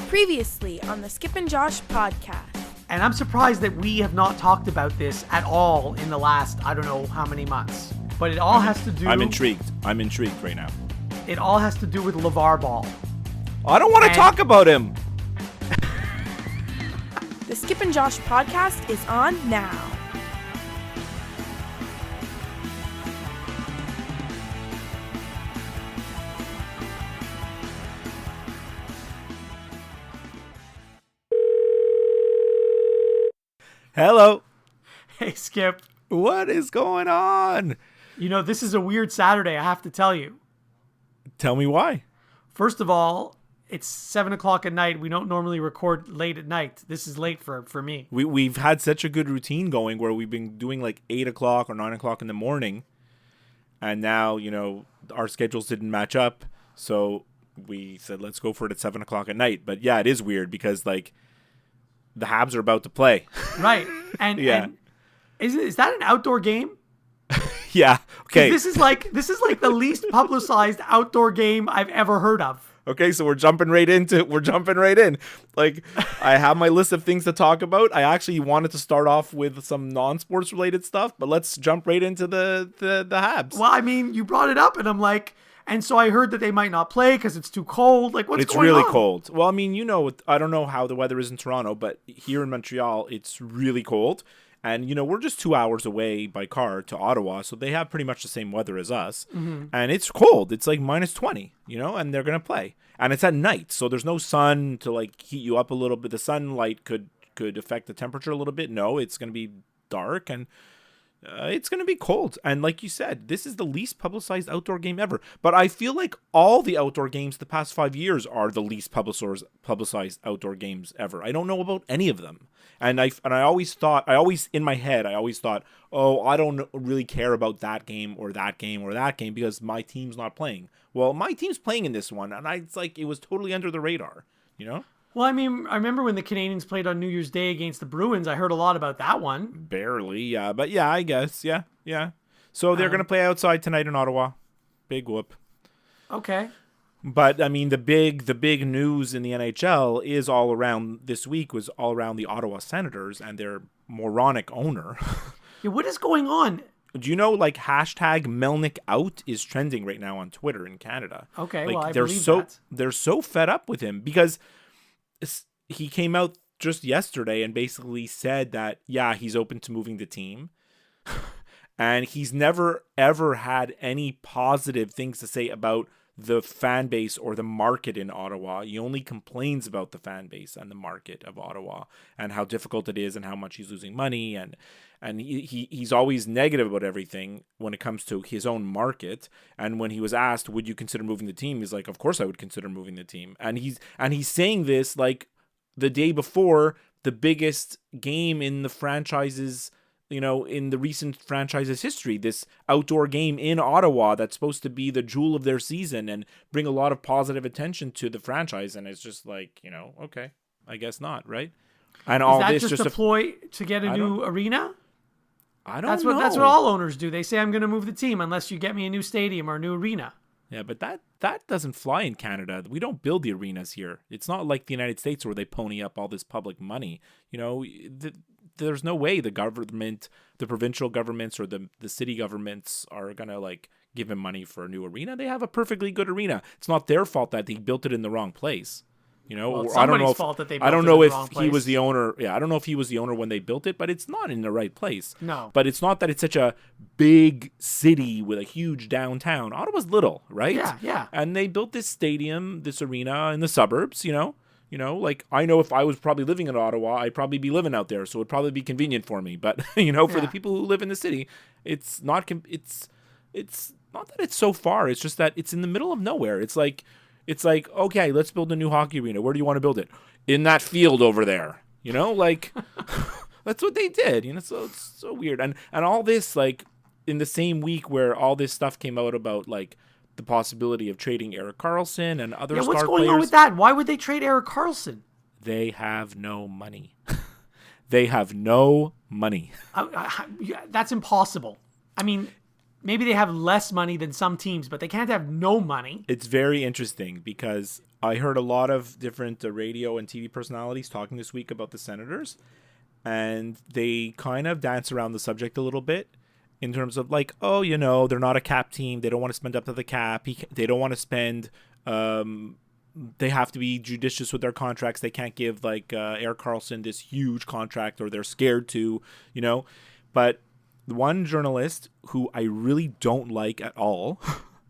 Previously on the Skip and Josh podcast. And I'm surprised that we have not talked about this at all in the last, I don't know how many months. But it all has to do... I'm intrigued right now. It all has to do with LeVar Ball. I don't want to talk about him. The Skip and Josh podcast is on now. Hello. Hey, Skip. What is going on? You know, this is a weird Saturday, I have to tell you. Tell me why. First of all, it's 7 o'clock at night. We don't normally record late at night. This is late for me. We've had such a good routine going where we've been doing like 8 o'clock or 9 o'clock in the morning. And now, you know, our schedules didn't match up. So we said, let's go for it at 7 o'clock at night. But yeah, it is weird because like the Habs are about to play. Right. And, yeah. And is that an outdoor game? Yeah. Okay. This is like the least publicized outdoor game I've ever heard of. Okay, so we're jumping right in. Like, I have my list of things to talk about. I actually wanted to start off with some non-sports related stuff, but let's jump right into the Habs. Well, I mean, you brought it up, and I'm like, and so I heard that they might not play because it's too cold. Like, what's going on? It's really cold. Well, I mean, you know, I don't know how the weather is in Toronto, but here in Montreal, it's really cold. And, you know, we're just 2 hours away by car to Ottawa, so they have pretty much the same weather as us. Mm-hmm. And it's cold. It's like minus 20, you know, and they're going to play. And it's at night, so there's no sun to, like, heat you up a little bit. The sunlight could affect the temperature a little bit. No, it's going to be dark, and it's going to be cold. And like you said, this is the least publicized outdoor game ever. But I feel like all the outdoor games the past 5 years are the least publicized outdoor games ever. I don't know about any of them. And I always thought, in my head, oh, I don't really care about that game or that game or that game because my team's not playing. Well, my team's playing in this one, and it's like it was totally under the radar, you know? Well, I mean, I remember when the Canadiens played on New Year's Day against the Bruins. I heard a lot about that one. Barely, yeah. But yeah, I guess, yeah. So they're going to play outside tonight in Ottawa. Big whoop. Okay. But I mean, the big news in the NHL is all around this week was all around the Ottawa Senators and their moronic owner. Yeah, what is going on? Do you know, like, hashtag Melnyk out is trending right now on Twitter in Canada? Okay, like, well, I believe that. They're so fed up with him because he came out just yesterday and basically said that, yeah, he's open to moving the team. And he's never, ever had any positive things to say about the fan base or the market in Ottawa. He only complains about the fan base and the market of Ottawa and how difficult it is and how much he's losing money. And he's always negative about everything when it comes to his own market. And when he was asked, would you consider moving the team? He's like, of course I would consider moving the team. And he's saying this like the day before the biggest game in the franchise's, you know, in the recent franchise's history, this outdoor game in Ottawa that's supposed to be the jewel of their season and bring a lot of positive attention to the franchise. And it's just like, you know, okay, I guess not, right? And all this this just a ploy to get a new arena? I don't know. That's what all owners do. They say, I'm going to move the team unless you get me a new stadium or a new arena. Yeah, but that doesn't fly in Canada. We don't build the arenas here. It's not like the United States where they pony up all this public money. You know, there's no way the government, the provincial governments or the city governments are going to like give him money for a new arena. They have a perfectly good arena. It's not their fault that he built it in the wrong place. You know, well, I don't know fault that they built I don't it know in if the wrong he place. was the owner. Yeah, I don't know if he was the owner when they built it, but it's not in the right place. No. But it's not that it's such a big city with a huge downtown. Ottawa's little, right? Yeah. And they built this stadium, this arena in the suburbs, you know, like I know if I was probably living in Ottawa, I'd probably be living out there. So it'd probably be convenient for me. But, you know, for the people who live in the city, it's not that it's so far. It's just that it's in the middle of nowhere. It's like, okay, let's build a new hockey arena. Where do you want to build it? In that field over there. You know, like that's what they did. You know, so it's so weird. And all this, like, in the same week where all this stuff came out about like the possibility of trading Erik Karlsson and other star players. What's going on with that? Why would they trade Erik Karlsson? They have no money. They have no money. That's impossible. I mean, maybe they have less money than some teams, but they can't have no money. It's very interesting because I heard a lot of different radio and TV personalities talking this week about the Senators, and they kind of dance around the subject a little bit in terms of like, oh, you know, they're not a cap team. They don't want to spend up to the cap. They don't want to spend. They have to be judicious with their contracts. They can't give like Erik Karlsson this huge contract, or they're scared to, you know. But the one journalist who I really don't like at all,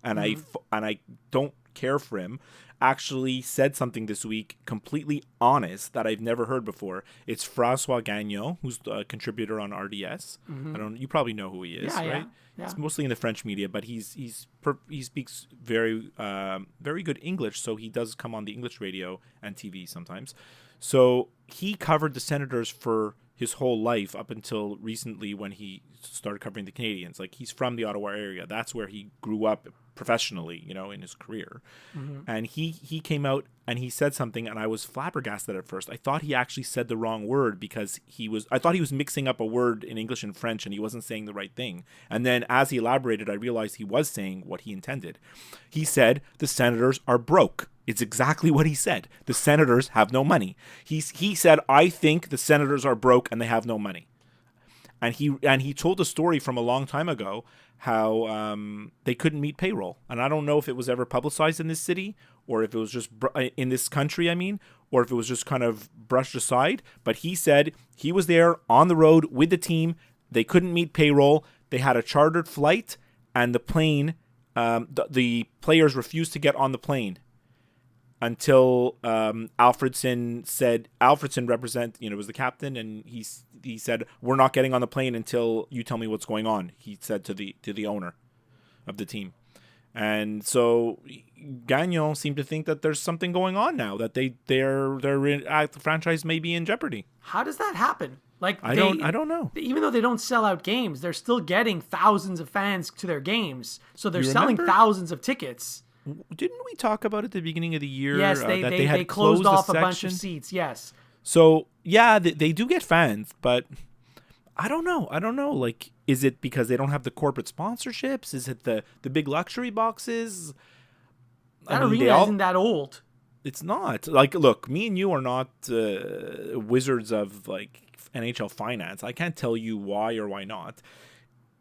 and I don't care for him, actually said something this week completely honest that I've never heard before. It's Francois Gagnon, who's a contributor on RDS. You probably know who he is, right? Yeah. It's mostly in the French media, but he speaks very very good English, so he does come on the English radio and TV sometimes. So he covered the Senators for his whole life up until recently when he started covering the Canadiens. Like, he's from the Ottawa area. That's where he grew up professionally, you know, in his career. And he came out and he said something, and I was flabbergasted at first. I thought he actually said the wrong word because I thought he was mixing up a word in English and French, and he wasn't saying the right thing. And then as he elaborated, I realized he was saying what he intended. He said the Senators are broke. It's exactly what he said. The Senators have no money. He said, I think the Senators are broke and they have no money. And he told a story from a long time ago how they couldn't meet payroll. And I don't know if it was ever publicized in this city, or if it was just in this country, I mean, or if it was just kind of brushed aside. But he said he was there on the road with the team. They couldn't meet payroll. They had a chartered flight, and the plane, the players refused to get on the plane until Alfredsson was the captain, and he said, we're not getting on the plane until you tell me what's going on, he said to the owner of the team. And so Gagnon seemed to think that there's something going on now, that the franchise may be in jeopardy. How does that happen? Like, I don't know. Even though they don't sell out games, they're still getting thousands of fans to their games, so they're selling thousands of tickets. Didn't we talk about it at the beginning of the year? Yes, that they had closed off a section? bunch of seats. Yes. So yeah, they do get fans, but I don't know. Like, is it because they don't have the corporate sponsorships? Is it the big luxury boxes? That arena isn't that old. It's not. Like, look, me and you are not wizards of like NHL finance. I can't tell you why or why not,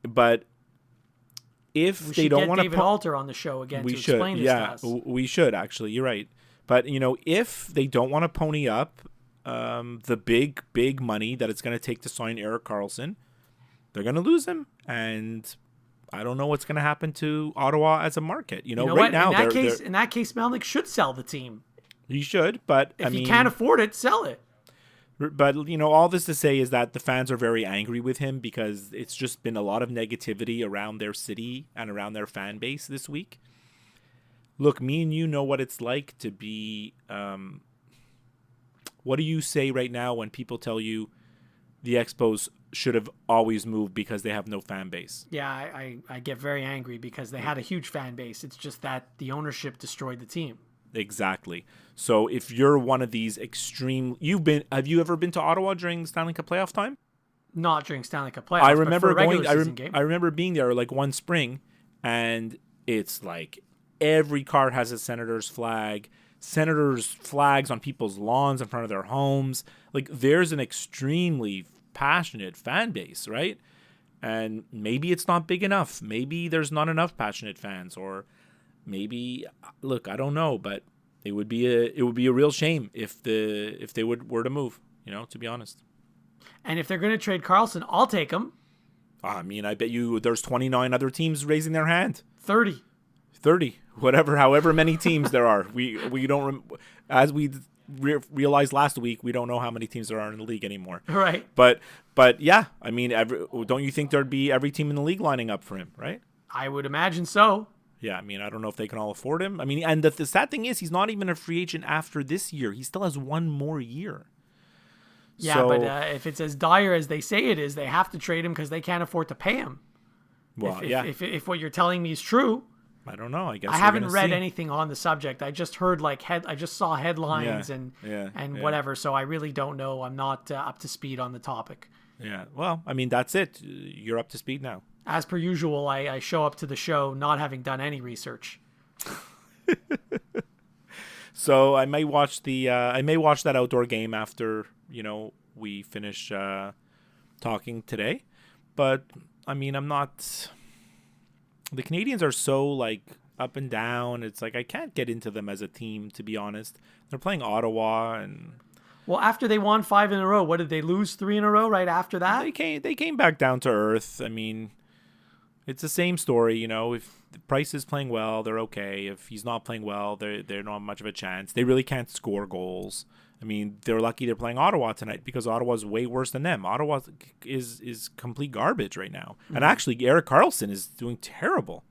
but if they don't want to, David Alter on the show again to explain this to us. We should actually. You're right. But you know, if they don't want to pony up the big money that it's going to take to sign Erik Karlsson, they're going to lose him, and I don't know what's going to happen to Ottawa as a market. You know right now, in that case, Melnyk should sell the team. He should, but if he can't afford it, sell it. But, you know, all this to say is that the fans are very angry with him because it's just been a lot of negativity around their city and around their fan base this week. Look, me and you know what it's like to be... what do you say right now when people tell you the Expos should have always moved because they have no fan base? Yeah, I get very angry because they had a huge fan base. It's just that the ownership destroyed the team. Exactly. So if you're one of these extreme, have you ever been to Ottawa during Stanley Cup playoff time? Not during Stanley Cup playoffs. I remember but for a regular season game. I remember being there like one spring, and it's like every car has a Senators flag, Senators flags on people's lawns in front of their homes. Like, there's an extremely passionate fan base, right? And maybe it's not big enough. Maybe there's not enough passionate fans, or maybe, look, I don't know, but it would be a real shame if they were to move, you know, to be honest. And if they're going to trade Karlsson, I'll take him. I mean, I bet you there's 29 other teams raising their hand. 30, however many teams there are. We don't, as we realized last week, we don't know how many teams there are in the league anymore. Right. But yeah, I mean, don't you think there'd be every team in the league lining up for him, right? I would imagine so. Yeah, I mean, I don't know if they can all afford him. I mean, and the sad thing is, he's not even a free agent after this year. He still has one more year. Yeah, so, but if it's as dire as they say it is, they have to trade him because they can't afford to pay him. Well, if what you're telling me is true, I don't know. I guess I haven't read anything on the subject. I just heard I just saw headlines and whatever. So I really don't know. I'm not up to speed on the topic. Yeah. Well, I mean, that's it. You're up to speed now. As per usual, I show up to the show not having done any research. So I may watch that outdoor game after, we finish talking today. But I mean, the Canadians are so like up and down. It's like I can't get into them as a team, to be honest. They're playing Ottawa, and well, after they won 5 in a row, what did they lose 3 in a row right after that? they came back down to earth. I mean, it's the same story, If Price is playing well, they're okay. If he's not playing well, they're not much of a chance. They really can't score goals. I mean, they're lucky they're playing Ottawa tonight because Ottawa's way worse than them. Ottawa is complete garbage right now. Mm-hmm. And actually, Erik Karlsson is doing terrible.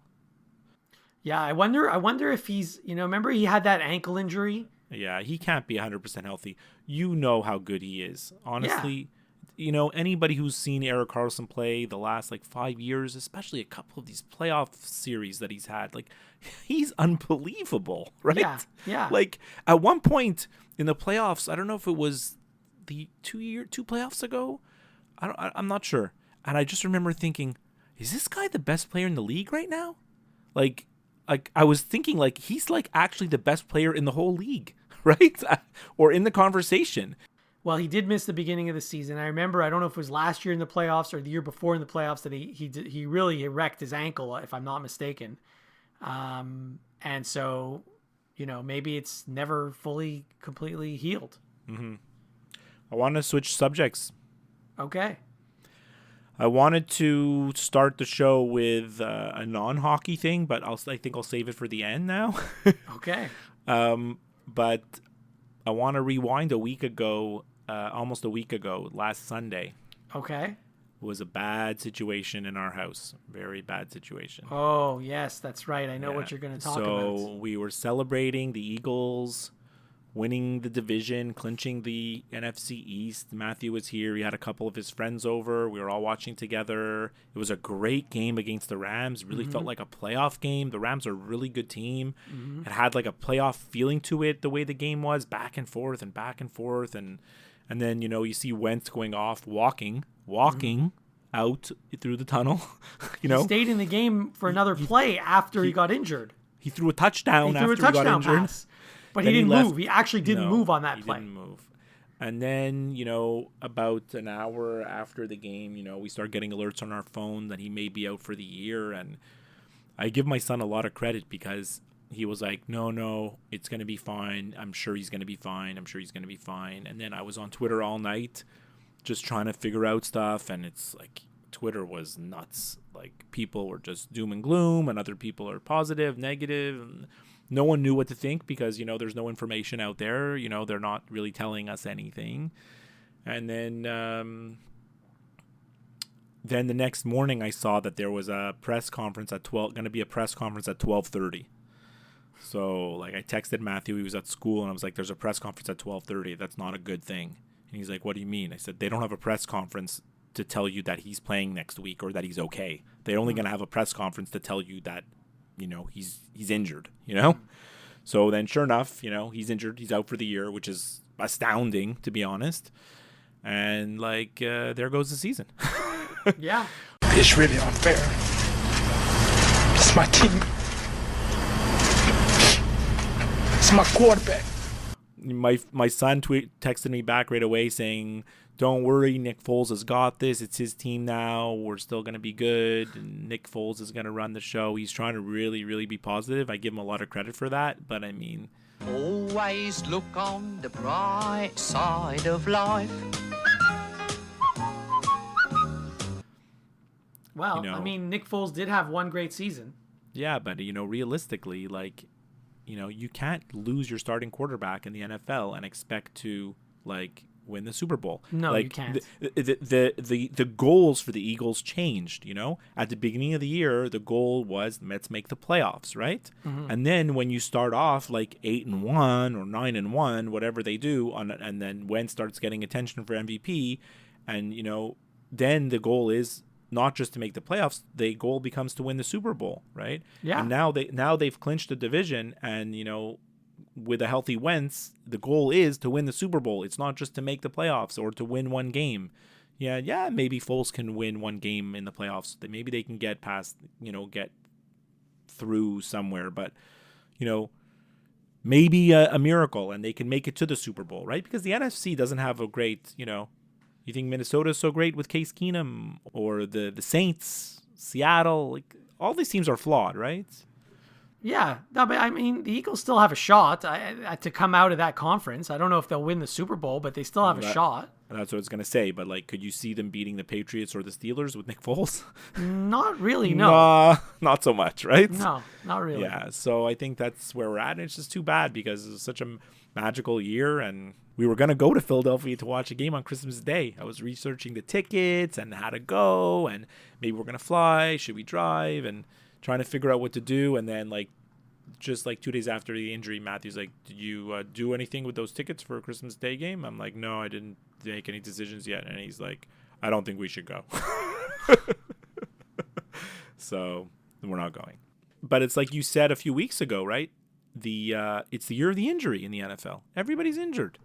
Yeah, I wonder if he's, remember he had that ankle injury? Yeah, he can't be 100% healthy. You know how good he is. Honestly, anybody who's seen Erik Karlsson play the last 5 years, especially a couple of these playoff series that he's had, he's unbelievable, right? Yeah. At one point in the playoffs, I don't know if it was the 2 playoffs ago. I'm not sure. And I just remember thinking, is this guy the best player in the league right now? I was thinking he's actually the best player in the whole league, right? Or in the conversation. Well, he did miss the beginning of the season. I remember, I don't know if it was last year in the playoffs or the year before in the playoffs that he really wrecked his ankle, if I'm not mistaken. And so, maybe it's never fully, completely healed. Mm-hmm. I want to switch subjects. Okay. I wanted to start the show with a non-hockey thing, but I think I'll save it for the end now. Okay. But I want to rewind almost a week ago, last Sunday. Okay. It was a bad situation in our house. Very bad situation. Oh, yes, that's right. I know what you're going to talk about. So we were celebrating the Eagles winning the division, clinching the NFC East. Matthew was here. He had a couple of his friends over. We were all watching together. It was a great game against the Rams. It really felt like a playoff game. The Rams are a really good team. Mm-hmm. It had a playoff feeling to it, the way the game was, back and forth. And then, you see Wentz going off, walking out through the tunnel. He stayed in the game for another play after he got injured. He threw a touchdown after he got injured. Pass. But he didn't move. He actually didn't move on that play. He didn't move. And then, about an hour after the game, we start getting alerts on our phone that he may be out for the year. And I give my son a lot of credit because he was like, no, it's going to be fine. I'm sure he's going to be fine. And then I was on Twitter all night just trying to figure out stuff. And it's Twitter was nuts. People were just doom and gloom and other people are positive, negative. And no one knew what to think because, there's no information out there. They're not really telling us anything. And then the next morning I saw that there was a press conference at 12:30. So I texted Matthew, he was at school, and I was like, there's a press conference at 12:30. That's not a good thing. And he's like, what do you mean? I said, they don't have a press conference to tell you that he's playing next week or that he's okay. They're only going to have a press conference to tell you that he's injured, So then sure enough, he's injured. He's out for the year, which is astounding, to be honest. And there goes the season. Yeah. It's really unfair. It's my team. It's my quarterback. My son texted me back right away saying, don't worry, Nick Foles has got this. It's his team now. We're still going to be good. And Nick Foles is going to run the show. He's trying to really, really be positive. I give him a lot of credit for that. But I mean, always look on the bright side of life. Well, Nick Foles did have one great season. Yeah, but, realistically, you can't lose your starting quarterback in the NFL and expect to, win the Super Bowl. No, you can't. The goals for the Eagles changed, At the beginning of the year, the goal was let's make the playoffs, right? Mm-hmm. And then when you start off 8-1 or 9-1, whatever they do, and then Wentz starts getting attention for MVP, and then the goal is not just to make the playoffs, the goal becomes to win the Super Bowl, right? Yeah. And now they've clinched the division, and with a healthy Wentz, the goal is to win the Super Bowl. It's not just to make the playoffs or to win one game. Yeah, maybe Foles can win one game in the playoffs. Maybe they can get past, get through somewhere. But, maybe a miracle and they can make it to the Super Bowl, right? Because the NFC doesn't have a great, you think Minnesota's so great with Case Keenum, or the Saints, Seattle, like all these teams are flawed, right? Yeah, no, but I mean, the Eagles still have a shot to come out of that conference. I don't know if they'll win the Super Bowl, but they still have a shot. That's what I was going to say. But, like, could you see them beating the Patriots or the Steelers with Nick Foles? Not really, no. Not so much, right? No, not really. Yeah, so I think that's where we're at. And it's just too bad because it was such a magical year. And we were going to go to Philadelphia to watch a game on Christmas Day. I was researching the tickets and how to go. And maybe we're going to fly. Should we drive? And trying to figure out what to do. And then, like, just like 2 days after the injury, Matthew's like, did you do anything with those tickets for a Christmas Day game? I'm like, no, I didn't make any decisions yet. And he's like, I don't think we should go. So we're not going. But it's like you said a few weeks ago, right? It's the year of the injury in the NFL. Everybody's injured.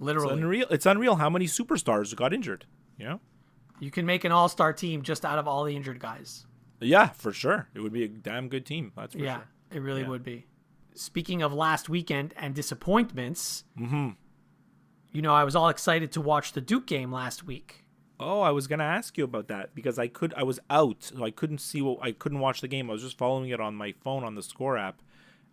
Literally. It's unreal how many superstars got injured. You can make an all-star team just out of all the injured guys. Yeah, for sure. It would be a damn good team. That's for sure. It really would be. Speaking of last weekend and disappointments, I was all excited to watch the Duke game last week. Oh, I was gonna ask you about that because I was out, so I couldn't watch the game. I was just following it on my phone on the Score app,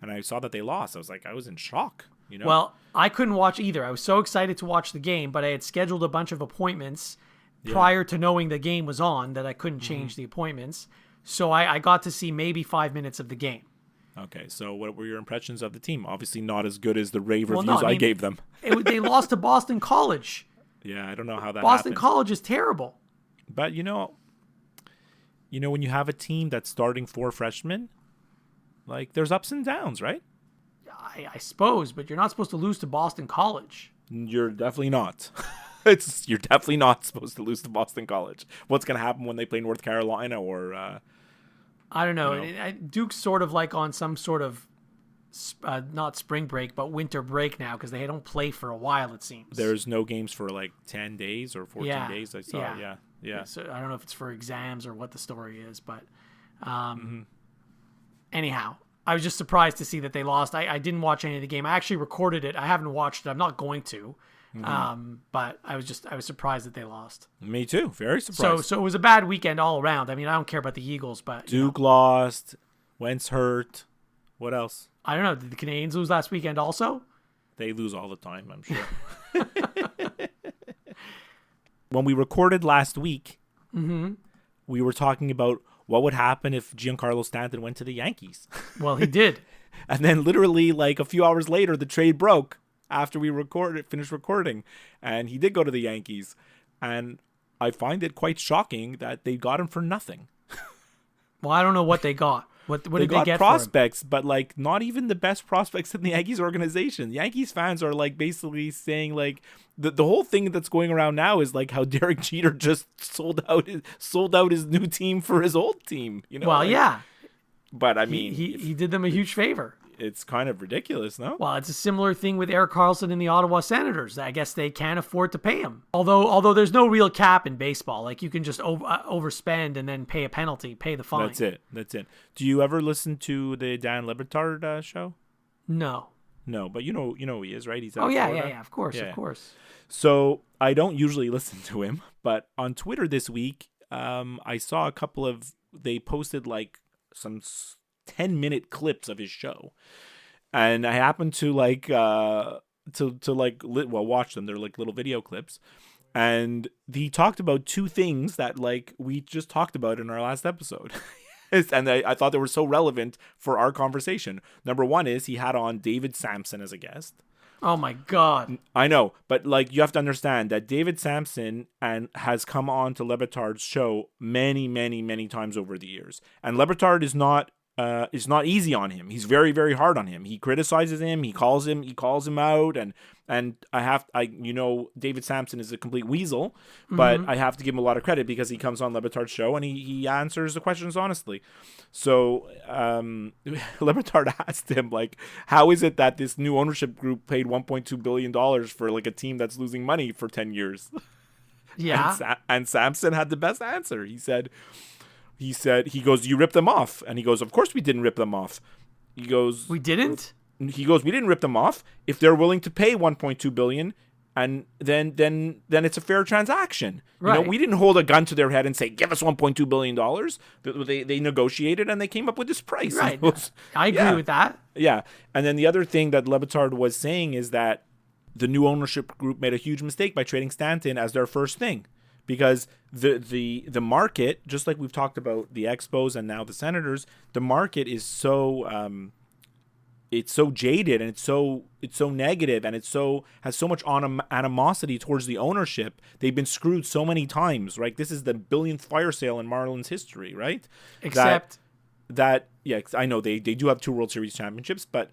and I saw that they lost. I was in shock. Well, I couldn't watch either. I was so excited to watch the game, but I had scheduled a bunch of appointments prior to knowing the game was on that I couldn't change the appointments. So I got to see maybe 5 minutes of the game. Okay, so what were your impressions of the team? Obviously not as good as the rave reviews I gave them. They lost to Boston College. Yeah, I don't know how that Boston happened. College is terrible. But, when you have a team that's starting 4 freshmen, like, there's ups and downs, right? I suppose, but you're not supposed to lose to Boston College. You're definitely not. You're definitely not supposed to lose to Boston College. What's going to happen when they play North Carolina or... I don't know. Duke's sort of like on some sort of, not spring break, but winter break now because they don't play for a while, it seems. There's no games for like 10 days or 14 days, I saw. Yeah. So I don't know if it's for exams or what the story is, but anyhow, I was just surprised to see that they lost. I didn't watch any of the game. I actually recorded it. I haven't watched it. I'm not going to. But I was surprised that they lost. Me too. Very surprised. So it was a bad weekend all around. I mean, I don't care about the Eagles, but Duke lost. Wentz hurt. What else? I don't know. Did the Canadians lose last weekend also? They lose all the time, I'm sure. When we recorded last week, we were talking about what would happen if Giancarlo Stanton went to the Yankees. Well, he did. And then literally like a few hours later, the trade broke. After we finished recording, and he did go to the Yankees, and I find it quite shocking that they got him for nothing. Well, I don't know what they got. What did they get prospects, but like not even the best prospects in the Yankees organization. Yankees fans are like basically saying like the whole thing that's going around now is like how Derek Jeter just sold out his new team for his old team. Well, yeah, but I mean he did them a huge favor. It's kind of ridiculous, no? Well, it's a similar thing with Erik Karlsson and the Ottawa Senators. I guess they can't afford to pay him. Although there's no real cap in baseball. Like, you can just overspend and then pay a penalty, pay the fine. That's it. Do you ever listen to the Dan Le Batard show? No. No, but you know who he is, right? He's yeah, of course. So I don't usually listen to him, but on Twitter this week, I saw a couple of, they posted like some 10-minute clips of his show, and I happened to like watch them. They're like little video clips, and he talked about 2 things that like we just talked about in our last episode. And I thought they were so relevant for our conversation. Number 1 is he had on David Samson as a guest. Oh my God. I know, but like you have to understand that David Samson has come on to Le Batard's show many, many, many times over the years, and Le Batard is not easy on him. He's very, very hard on him. He criticizes him. He calls him out. And David Samson is a complete weasel, but I have to give him a lot of credit because he comes on Le Batard's show and he answers the questions honestly. So Le Batard asked him like, how is it that this new ownership group paid $1.2 billion for like a team that's losing money for 10 years? Yeah. And Samson had the best answer. He goes, you ripped them off. And he goes, of course we didn't rip them off. He goes, We didn't? we didn't rip them off. If they're willing to pay 1.2 billion, and then it's a fair transaction. You know, Right. we didn't hold a gun to their head and say, give us 1.2 billion dollars. They negotiated and they came up with this price. Right. It was- I agree yeah. with that. Yeah. And then the other thing that Le Batard was saying is that the new ownership group made a huge mistake by trading Stanton as their first thing. Because the market, just like we've talked about the Expos and now the Senators, the market is so it's so jaded and it's so negative and has so much animosity towards the ownership. They've been screwed so many times, right? This is the billionth fire sale in Marlins history, right? Except that yeah, I know they do have 2 World Series championships, but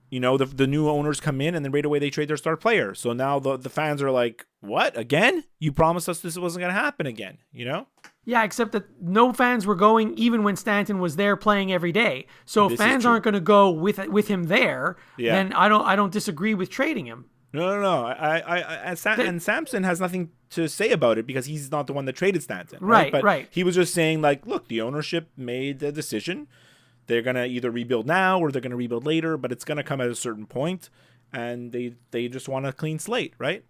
you know, the new owners come in and then right away they trade their star player. So now the fans are like, what, again? You promised us this wasn't going to happen again, you know? yeah, except that no fans were going even when Stanton was there playing every day. So if This is fans true. aren't going to go with him there, Yeah. then I don't disagree with trading him. No. And Samson has nothing to say about it because he's not the one that traded Stanton. Right, But right. he was just saying, like, look, the ownership made the decision. They're going to either rebuild now or they're going to rebuild later, but it's going to come at a certain point, and they just want a clean slate, right?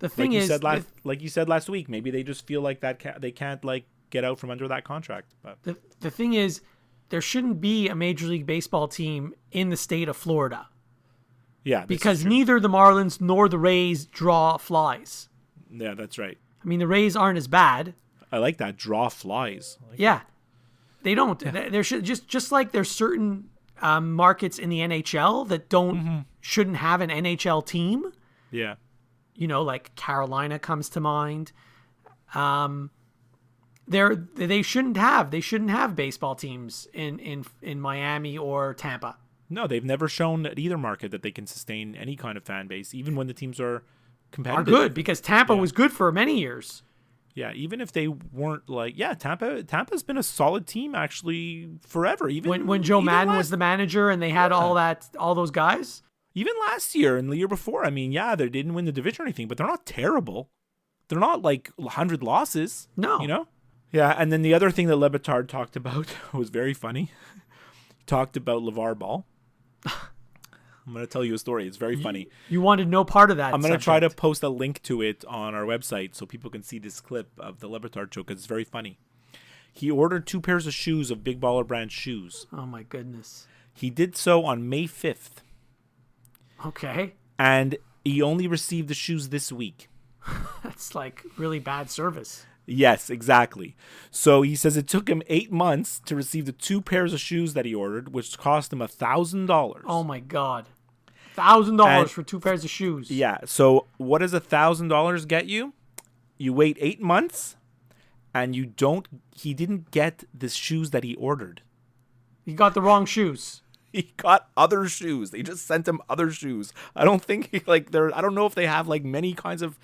The thing is, Like you said last week, maybe they just feel like they can't like get out from under that contract. But the thing is, there shouldn't be a Major League Baseball team in the state of Florida yeah, this is because true. neither the Marlins nor the Rays draw flies. Yeah, that's right. I mean, the Rays aren't as bad. I like that. Draw flies. Like, Yeah, they don't. There should just like there's certain markets in the NHL that shouldn't have an NHL team. yeah. You know, like Carolina comes to mind. They shouldn't have baseball teams in Miami or Tampa. No, they've never shown at either market that they can sustain any kind of fan base, even when the teams are competitive. Are good because Tampa was good for many years. Yeah, even if they weren't like, yeah, Tampa's been a solid team actually forever. Even When Joe even Madden was the manager and they had all those guys. even last year and the year before. I mean, yeah, they didn't win the division or anything, but they're not terrible. They're not like 100 losses. No. You know? Yeah, and then the other thing that Le Batard talked about was very funny. He talked about LeVar Ball. I'm going to tell you a story. It's very funny. You wanted no part of that. I'm going to try to subject. post a link to it on our website so people can see this clip of the Le Batard show because it's very funny. He ordered 2 pairs of shoes of Big Baller Brand shoes. Oh my goodness. He did so on May 5th, Okay, and he only received the shoes this week. that's like really bad service. Yes, exactly. So he says it took him 8 months to receive the 2 pairs of shoes that he ordered, which cost him $1,000. Oh my god, $1,000 And- for 2 pairs of shoes. Yeah. So what does $1,000 get you? You wait 8 months, and he didn't get the shoes that he ordered. You got the wrong shoes. He got other shoes. They just sent him other shoes. I don't think I don't know if they have like many kinds of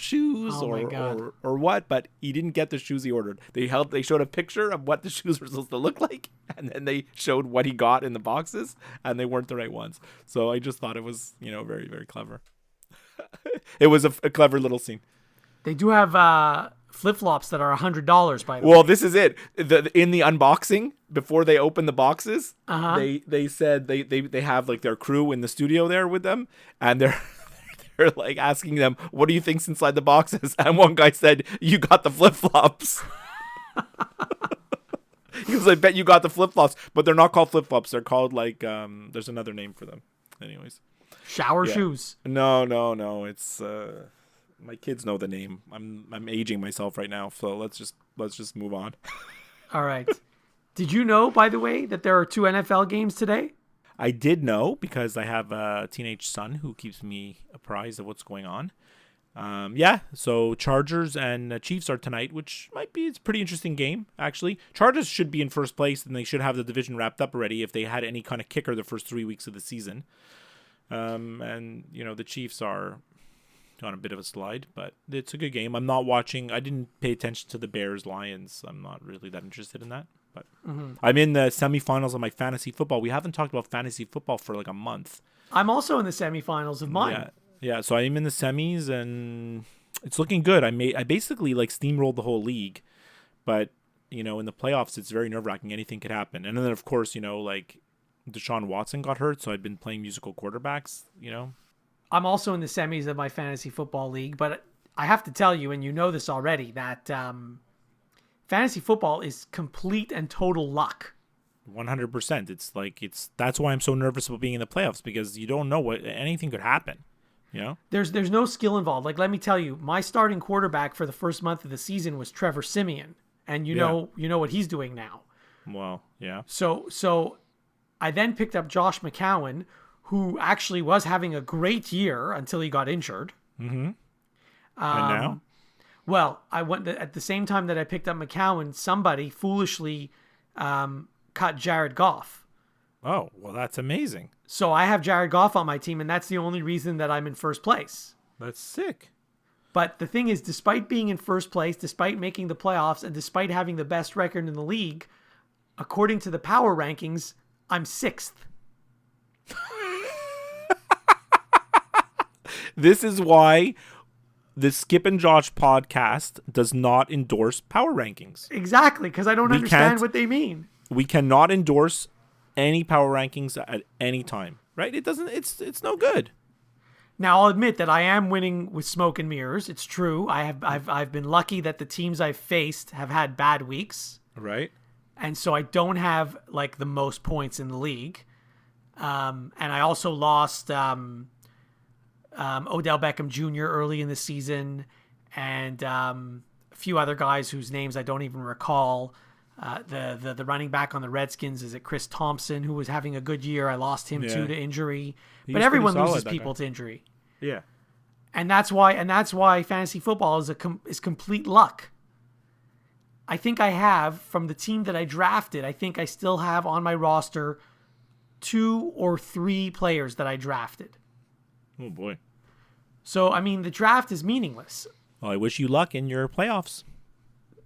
shoes Oh my God. or what, but he didn't get the shoes he ordered. They showed a picture of what the shoes were supposed to look like, and then they showed what he got in the boxes, and they weren't the right ones. So I just thought it was, very, very clever. It was a clever little scene. They do have flip-flops that are $100, by the way. Well, this is it. In the unboxing, before they open the boxes, they said they have like their crew in the studio there with them, and they're like asking them, "What do you think's inside the boxes?" And one guy said, "You got the flip flops." He was like, "Bet you got the flip flops," but they're not called flip flops. They're called like there's another name for them. Anyways, Shower yeah. shoes. no, it's my kids know the name. I'm aging myself right now, so let's just move on. All right. Did you know, by the way, that there are 2 NFL games today? I did know because I have a teenage son who keeps me apprised of what's going on. So Chargers and Chiefs are tonight, which it's a pretty interesting game, actually. Chargers should be in first place, and they should have the division wrapped up already if they had any kind of kicker the first 3 weeks of the season. The Chiefs are on a bit of a slide, but it's a good game. I'm not watching. I didn't pay attention to the Bears-Lions. I'm not really that interested in that. But I'm in the semifinals of my fantasy football. We haven't talked about fantasy football for like a month. I'm also in the semifinals of mine. Yeah. So I'm in the semis, and it's looking good. I basically like steamrolled the whole league, but in the playoffs, it's very nerve wracking. Anything could happen. And then of course, Deshaun Watson got hurt, so I'd been playing musical quarterbacks, I'm also in the semis of my fantasy football league, but I have to tell you, and you know this already, that fantasy football is complete and total luck. 100%. That's why I'm so nervous about being in the playoffs, because you don't know what anything could happen. There's no skill involved. Like, let me tell you, my starting quarterback for the first month of the season was Trevor Siemian, and you know what he's doing now. Well, yeah. So I then picked up Josh McCown, who actually was having a great year until he got injured. Mm-hmm. And now? Well, I went at the same time that I picked up McCown, somebody foolishly cut Jared Goff. Oh, well, that's amazing. So I have Jared Goff on my team, and that's the only reason that I'm in first place. That's sick. But the thing is, despite being in first place, despite making the playoffs, and despite having the best record in the league, according to the power rankings, I'm 6th. This is why the Skip and Josh podcast does not endorse power rankings. Exactly, because I don't understand what they mean. We cannot endorse any power rankings at any time, right? It doesn't. It's no good. Now, I'll admit that I am winning with smoke and mirrors. It's true. I've been lucky that the teams I've faced have had bad weeks, Right. and so I don't have like the most points in the league. And I also lost Odell Beckham Jr. early in the season, and a few other guys whose names I don't even recall. The running back on the Redskins, is it Chris Thompson, who was having a good year? I lost him too to injury. But everyone loses people to injury. Yeah. And that's why fantasy football is complete luck. I think I have, from the team that I drafted, I think I still have on my roster 2 or 3 players that I drafted. Oh boy. So, I mean, the draft is meaningless. Well, I wish you luck in your playoffs.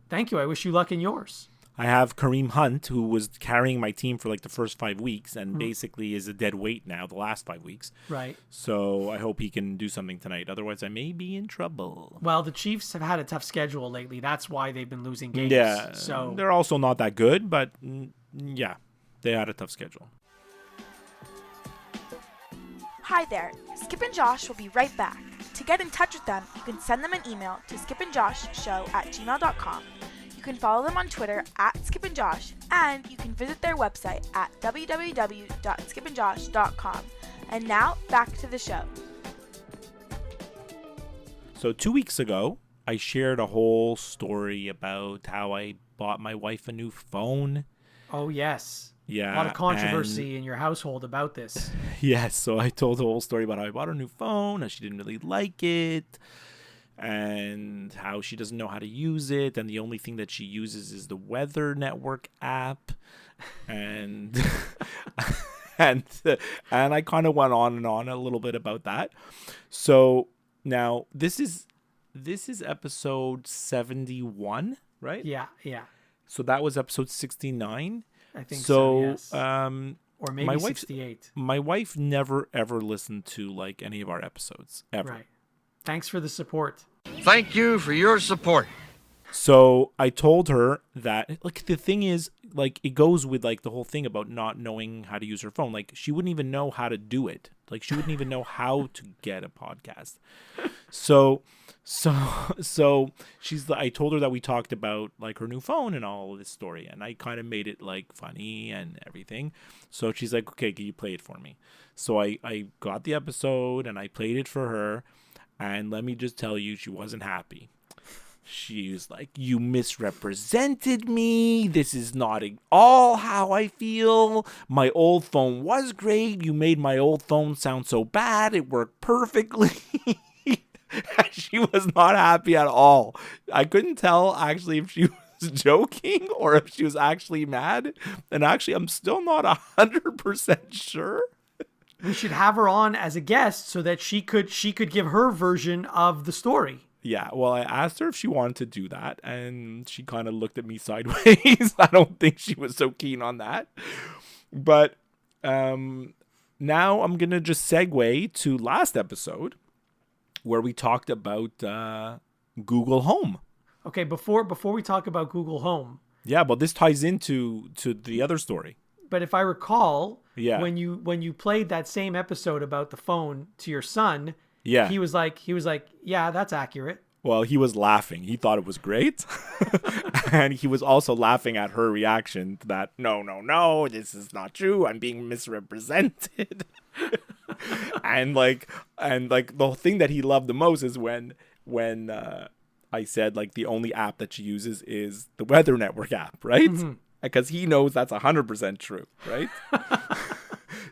Thank you. I wish you luck in yours. I have Kareem Hunt, who was carrying my team for like the first 5 weeks and basically is a dead weight now the last 5 weeks. Right. So I hope he can do something tonight. Otherwise, I may be in trouble. Well, the Chiefs have had a tough schedule lately. That's why they've been losing games. Yeah. So they're also not that good, but yeah, they had a tough schedule. Hi there, Skip and Josh will be right back. To get in touch with them, you can send them an email to skipandjoshshow@gmail.com. You can follow them on Twitter @skipandjosh, and you can visit their website at www.skipandjosh.com. And now, back to the show. So 2 weeks ago, I shared a whole story about how I bought my wife a new phone. Oh, yes. Yeah. A lot of controversy in your household about this. Yes, so I told the whole story about how I bought her a new phone, how she didn't really like it, and how she doesn't know how to use it, and the only thing that she uses is the Weather Network app, and and I kind of went on and on a little bit about that. So now this is episode 71, right? Yeah. So that was episode 69. I think so, yes. Or maybe my 68. My wife never ever listened to like any of our episodes ever. Right. Thanks for the support. Thank you for your support. So I told her that, like, the thing is, like, it goes with like the whole thing about not knowing how to use her phone. Like, she wouldn't even know how to do it. Like, she wouldn't even know how to get a podcast. So I told her that we talked about like her new phone and all of this story, and I kind of made it like funny and everything. So she's like, okay, can you play it for me? So I got the episode and I played it for her, and let me just tell you, she wasn't happy. She was like, you misrepresented me. This is not at all how I feel. My old phone was great. You made my old phone sound so bad. It worked perfectly. She was not happy at all. I couldn't tell actually if she was joking or if she was actually mad. And actually, I'm still not 100% sure. We should have her on as a guest so that she could give her version of the story. Yeah, well, I asked her if she wanted to do that, and she kind of looked at me sideways. I don't think she was so keen on that. But now I'm going to just segue to last episode, where we talked about Google Home. Okay, before we talk about Google Home. Yeah, but this ties into the other story. but if I recall, Yeah. when you played that same episode about the phone to your son, Yeah. he was like, yeah, that's accurate. Well, he was laughing. He thought it was great. And he was also laughing at her reaction that, no, this is not true. I'm being misrepresented. and the thing that he loved the most is when I said, like, the only app that she uses is the Weather Network app, right? Because he knows that's 100% true, right?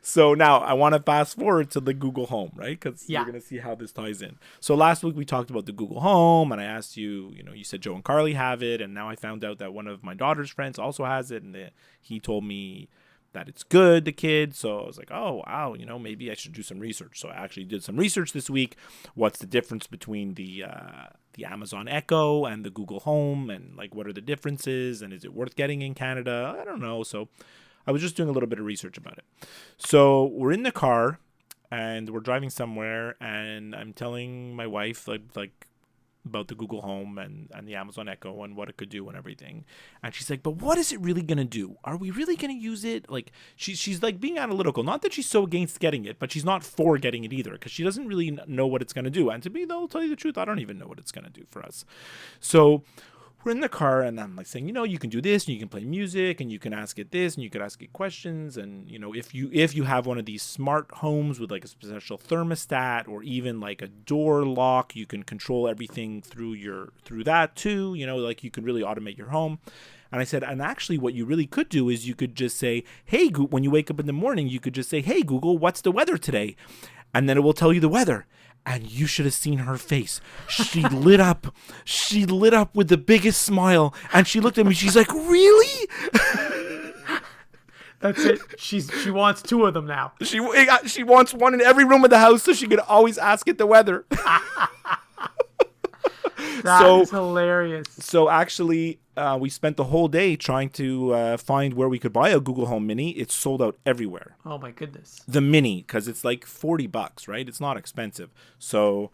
So now I want to fast forward to the Google Home, right? Because you're going to see how this ties in. So last week we talked about the Google Home, and I asked you, you said Joe and Carly have it, and now I found out that one of my daughter's friends also has it, and he told me that it's good, the kid. So I was like, oh, wow, maybe I should do some research. So I actually did some research this week. What's the difference between the Amazon Echo and the Google Home, and like what are the differences, and is it worth getting in Canada? I don't know. So I was just doing a little bit of research about it. So we're in the car and we're driving somewhere, and I'm telling my wife like about the Google Home and the Amazon Echo and what it could do and everything. And she's like, but what is it really going to do? Are we really going to use it? Like she's like being analytical. Not that she's so against getting it, but she's not for getting it either, because she doesn't really know what it's going to do. And to me, though, I'll tell you the truth, I don't even know what it's going to do for us. So we're in the car, and I'm like saying, you can do this, and you can play music, and you can ask it this, and you can ask it questions, and if you have one of these smart homes with like a special thermostat, or even like a door lock, you can control everything through that too. Like you can really automate your home. And I said, and actually what you really could do is you could just say, hey, when you wake up in the morning, you could just say, hey, Google, what's the weather today? And then it will tell you the weather. And you should have seen her face. She lit up. She lit up with the biggest smile. And she looked at me. She's like, really? That's it. She wants 2 of them now. She wants one in every room of the house so she could always ask it the weather. That's hilarious. So actually, we spent the whole day trying to find where we could buy a Google Home Mini. It's sold out everywhere. Oh my goodness. The Mini, because it's like $40, right? It's not expensive. So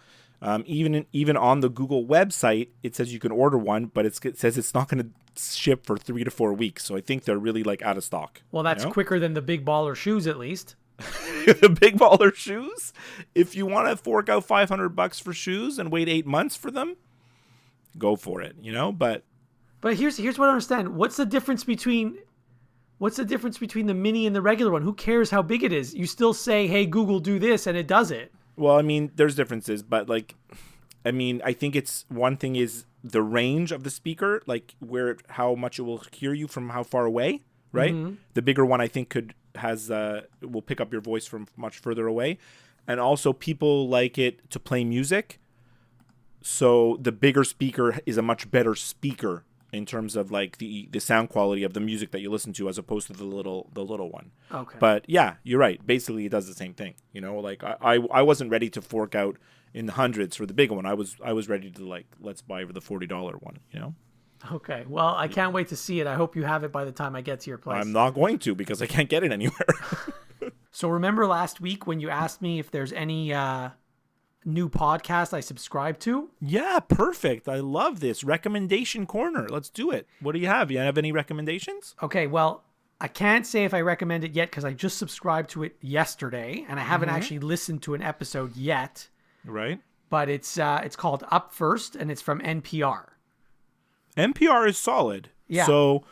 even on the Google website, it says you can order one, but it says it's not going to ship for 3 to 4 weeks. So I think they're really like out of stock. Well, that's quicker than the Big Baller shoes, at least. The Big Baller shoes. If you want to fork out $500 for shoes and wait 8 months for them, go for it, But here's what I understand. What's the difference between the Mini and the regular one? Who cares how big it is? You still say, hey, Google, do this, and it does it. Well, I mean, there's differences, but I think it's one thing is the range of the speaker, like how much it will hear you from how far away, right? Mm-hmm. The bigger one, I think, will pick up your voice from much further away. And also people like it to play music. So the bigger speaker is a much better speaker in terms of like the sound quality of the music that you listen to, as opposed to the little one. Okay. But yeah, you're right. Basically, it does the same thing. Like I wasn't ready to fork out in the hundreds for the big one. I was ready to like, let's buy the $40 one. Okay. Well, I can't wait to see it. I hope you have it by the time I get to your place. I'm not going to, because I can't get it anywhere. So remember last week when you asked me if there's any new podcast I subscribe to? Yeah, perfect. I love this. Recommendation corner. Let's do it. What do you have? You have any recommendations? Okay, well, I can't say if I recommend it yet because I just subscribed to it yesterday and I haven't actually listened to an episode yet. Right. But it's called Up First, and it's from NPR. NPR is solid. Yeah. So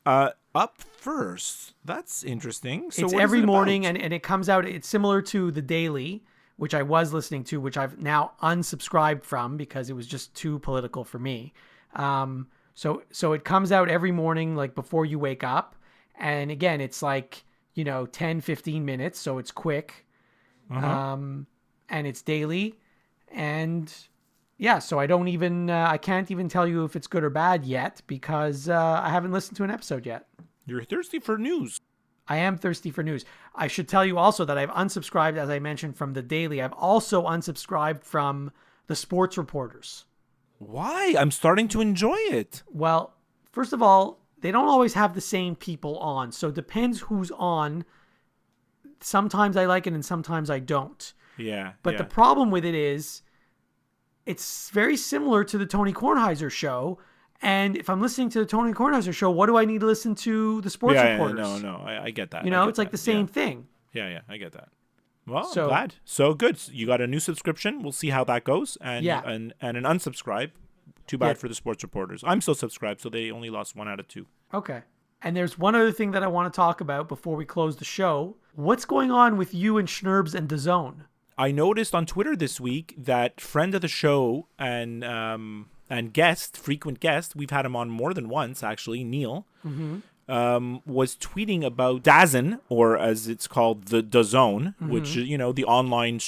Up First, that's interesting. So it's every morning and it comes out. It's similar to The Daily, which I was listening to, which I've now unsubscribed from because it was just too political for me. So it comes out every morning, like before you wake up. And again, it's like, 10, 15 minutes. So it's quick. And it's daily. And yeah, so I can't even tell you if it's good or bad yet because I haven't listened to an episode yet. You're thirsty for news. I am thirsty for news. I should tell you also that I've unsubscribed, as I mentioned, from The Daily. I've also unsubscribed from the sports reporters. Why? I'm starting to enjoy it. Well, first of all, they don't always have the same people on. So it depends who's on. Sometimes I like it and sometimes I don't. Yeah. But the problem with it is it's very similar to the Tony Kornheiser show. And if I'm listening to the Tony Kornheiser show, what do I need to listen to the sports reporters? No, I get that. You know, it's like the same thing. Yeah, I get that. Well, So- I'm glad. So good. So you got a new subscription. We'll see how that goes. And Yeah. and an unsubscribe. Too bad Yeah. for the sports reporters. I'm still subscribed, so they only lost 1 out of 2. Okay. And there's one other thing that I want to talk about before we close the show. What's going on with you and Schnerbs and DAZN? I noticed on Twitter this week that friend of the show and guest, frequent guest, we've had him on more than once actually, Neil, was tweeting about DAZN, or as it's called, the DAZN, which is, the online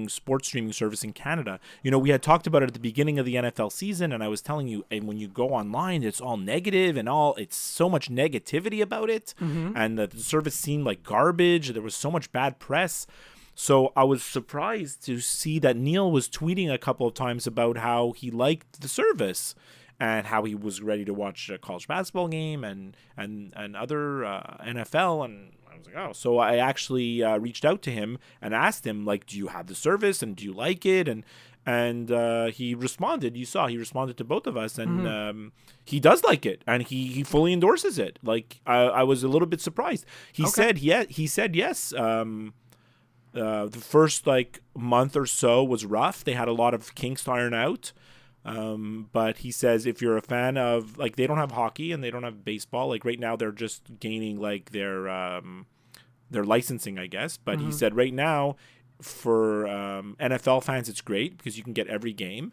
sports streaming service in Canada. We had talked about it at the beginning of the NFL season, and I was telling you, and when you go online, it's all negative and it's so much negativity about it, and the service seemed like garbage. There was so much bad press. So I was surprised to see that Neil was tweeting a couple of times about how he liked the service and how he was ready to watch a college basketball game and other NFL. And I was like, oh. So I actually reached out to him and asked him, like, do you have the service and do you like it? And he responded. You saw he responded to both of us, and he does like it, and he fully endorses it. Like I was a little bit surprised. He said yes. The first month or so was rough. They had a lot of kinks to iron out. But he says if you're a fan of, they don't have hockey and they don't have baseball. Like right now they're just gaining their licensing, I guess. But he said right now for NFL fans it's great because you can get every game.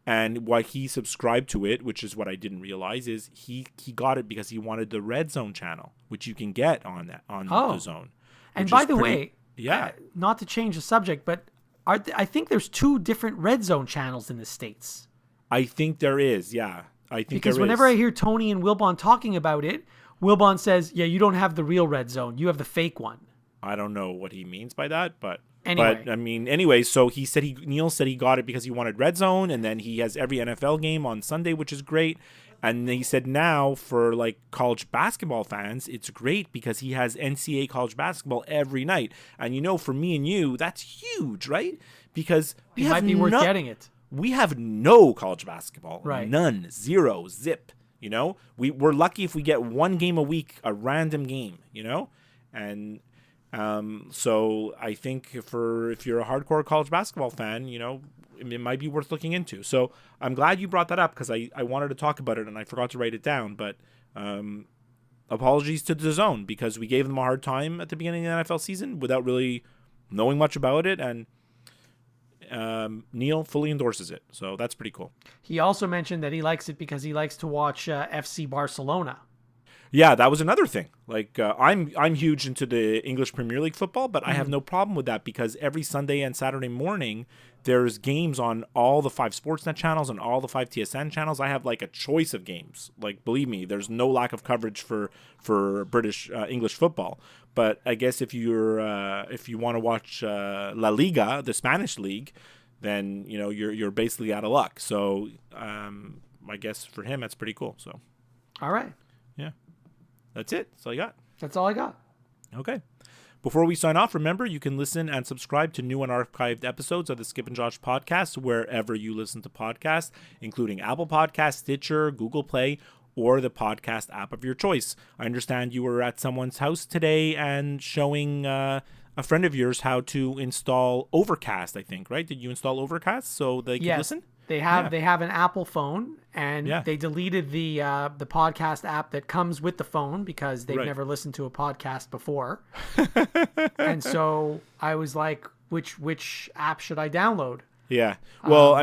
And why he subscribed to it, which is what I didn't realize, is he got it because he wanted the Red Zone channel, which you can get on the Zone. And by the way, yeah, not to change the subject, but I think there's 2 different Red Zone channels in the States. I think there is, yeah. Because whenever I hear Tony and Wilbon talking about it, Wilbon says, yeah, you don't have the real Red Zone. You have the fake one. I don't know what he means by that, but anyway. Anyway, so Neil said he got it because he wanted Red Zone, and then he has every NFL game on Sunday, which is great. And he said now for college basketball fans, it's great because he has NCAA college basketball every night. And for me and you, that's huge, right? Because it might be worth getting it. We have no college basketball. Right. None. Zero. Zip. We're lucky if we get 1 game a week, a random game, And so I think if you're a hardcore college basketball fan, it might be worth looking into. So I'm glad you brought that up because I wanted to talk about it and I forgot to write it down. But apologies to DAZN because we gave them a hard time at the beginning of the NFL season without really knowing much about it. And Neil fully endorses it. So that's pretty cool. He also mentioned that he likes it because he likes to watch FC Barcelona. Yeah, that was another thing. I'm huge into the English Premier League football, but I have no problem with that because every Sunday and Saturday morning there's games on all the 5 Sportsnet channels and all the 5 TSN channels. I have a choice of games. Believe me, there's no lack of coverage for British English football. But I guess if you want to watch La Liga, the Spanish league, then you're basically out of luck. So I guess for him that's pretty cool. So all right. Yeah. That's it. That's all I got. That's all I got. Okay. Before we sign off, remember you can listen and subscribe to new and archived episodes of the Skip and Josh podcast wherever you listen to podcasts, including Apple Podcasts, Stitcher, Google Play, or the podcast app of your choice. I understand you were at someone's house today and showing a friend of yours how to install Overcast, I think, right? Did you install Overcast so they can listen? They have an Apple phone, and they deleted the podcast app that comes with the phone because they've never listened to a podcast before. And so I was like, which app should I download? Yeah. Well,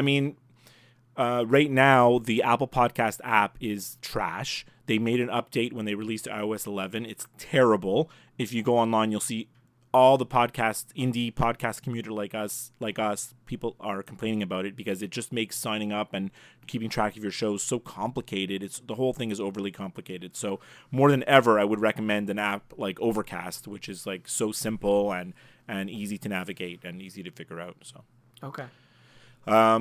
right now the Apple Podcast app is trash. They made an update when they released iOS 11. It's terrible. If you go online, you'll see all the indie podcast community like us, people are complaining about it because it just makes signing up and keeping track of your shows so complicated. The whole thing is overly complicated. So more than ever, I would recommend an app like Overcast, which is so simple and easy to navigate and easy to figure out. So okay.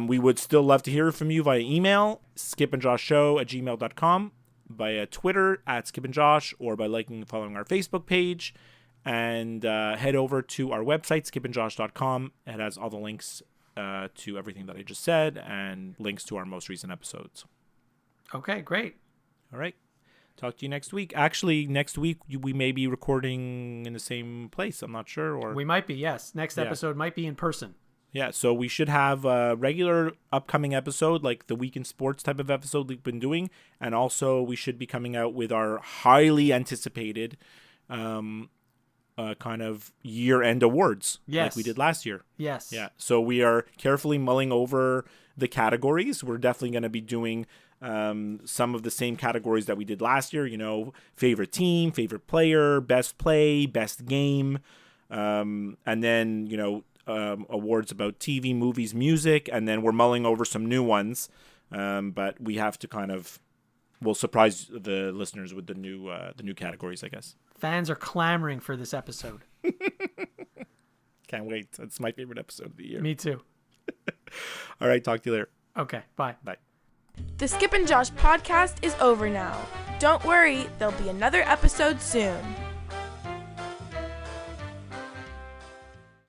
We would still love to hear from you via email, skipandjoshshow@gmail.com, via Twitter @skipandjosh, or by liking and following our Facebook page. And head over to our website, skipandjosh.com. It has all the links to everything that I just said and links to our most recent episodes. Okay, great. All right. Talk to you next week. Actually, next week we may be recording in the same place. I'm not sure. Or We might be, yes. Next Yeah. episode might be in person. yeah, so we should have a regular upcoming episode, like the Week in Sports type of episode we've been doing. And also we should be coming out with our highly anticipated kind of year-end awards like Yes. we did last year. Yes. Yeah, so we are carefully mulling over the categories. We're definitely going to be doing some of the same categories that we did last year, favorite team, favorite player, best play, best game, and then, awards about TV, movies, music, and then we're mulling over some new ones, but we have to we'll surprise the listeners with the new categories, I guess. Fans are clamoring for this episode. Can't wait. It's my favorite episode of the year. Me too. All right, talk to you later. Okay, bye. Bye. The Skip and Josh podcast is over now. Don't worry, there'll be another episode soon.